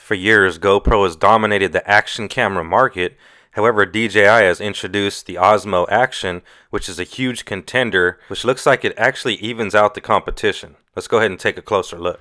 For years, GoPro has dominated the action camera market. However, DJI has introduced the Osmo Action, which is a huge contender, which looks like it actually evens out the competition. Let's go ahead and take a closer look.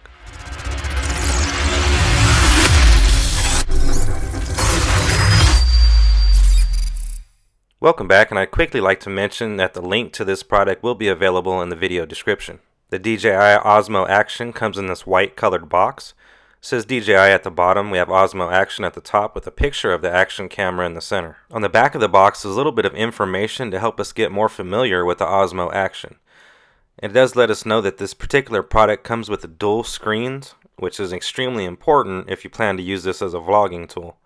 Welcome back, and I'd quickly like to mention that the link to this product will be available in the video description. The DJI Osmo Action comes in this white colored box. It says DJI at the bottom. We have Osmo Action at the top with a picture of the action camera in the center. On the back of the box is a little bit of information to help us get more familiar with the Osmo Action. It does let us know that this particular product comes with the dual screens, which is extremely important if you plan to use this as a vlogging tool.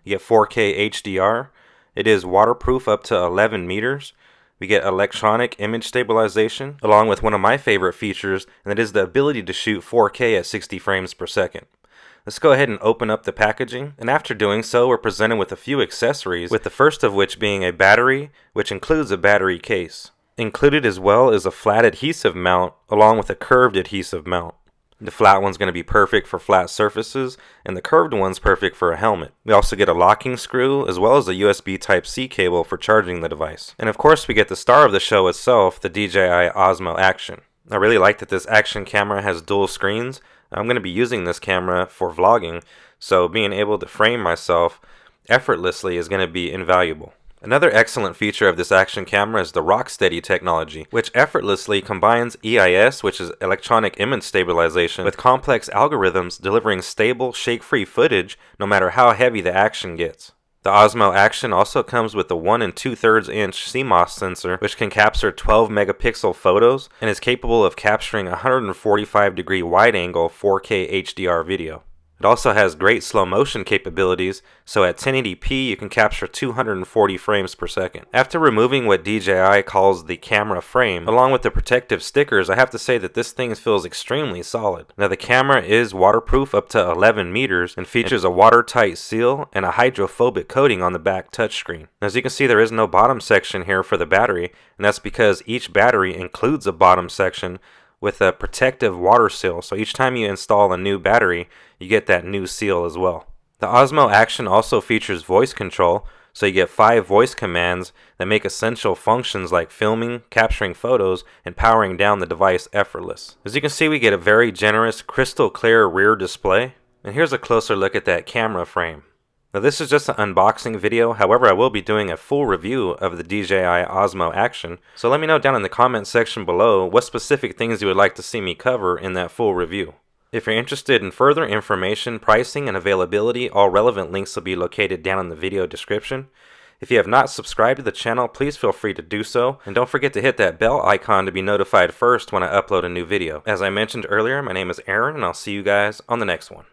You get 4K HDR. It is waterproof up to 11 meters. We get electronic image stabilization, along with one of my favorite features, and that is the ability to shoot 4K at 60 frames per second. Let's go ahead and open up the packaging, and after doing so, we're presented with a few accessories, with the first of which being a battery, which includes a battery case. Included as well is a flat adhesive mount, along with a curved adhesive mount. The flat one's going to be perfect for flat surfaces, and the curved one's perfect for a helmet. We also get a locking screw, as well as a USB Type-C cable for charging the device. And of course, we get the star of the show itself, the DJI Osmo Action. I really like that this action camera has dual screens. I'm going to be using this camera for vlogging, so being able to frame myself effortlessly is going to be invaluable. Another excellent feature of this action camera is the Rocksteady technology, which effortlessly combines EIS, which is electronic image stabilization, with complex algorithms delivering stable, shake-free footage no matter how heavy the action gets. The Osmo Action also comes with the 1 2/3 inch CMOS sensor, which can capture 12 megapixel photos and is capable of capturing 145-degree wide-angle 4K HDR video. It also has great slow motion capabilities, so at 1080p you can capture 240 frames per second. After removing what DJI calls the camera frame, along with the protective stickers, I have to say that this thing feels extremely solid. Now the camera is waterproof up to 11 meters and features a watertight seal and a hydrophobic coating on the back touchscreen. As you can see, there is no bottom section here for the battery, and that's because each battery includes a bottom section with a protective water seal, so each time you install a new battery, you get that new seal as well. The Osmo Action also features voice control, so you get 5 voice commands that make essential functions like filming, capturing photos, and powering down the device effortless. As you can see, we get a very generous, crystal clear rear display, and here's a closer look at that camera frame. Now this is just an unboxing video, however I will be doing a full review of the DJI Osmo Action, so let me know down in the comment section below what specific things you would like to see me cover in that full review. If you're interested in further information, pricing, and availability, all relevant links will be located down in the video description. If you have not subscribed to the channel, please feel free to do so, and don't forget to hit that bell icon to be notified first when I upload a new video. As I mentioned earlier, my name is Aaron, and I'll see you guys on the next one.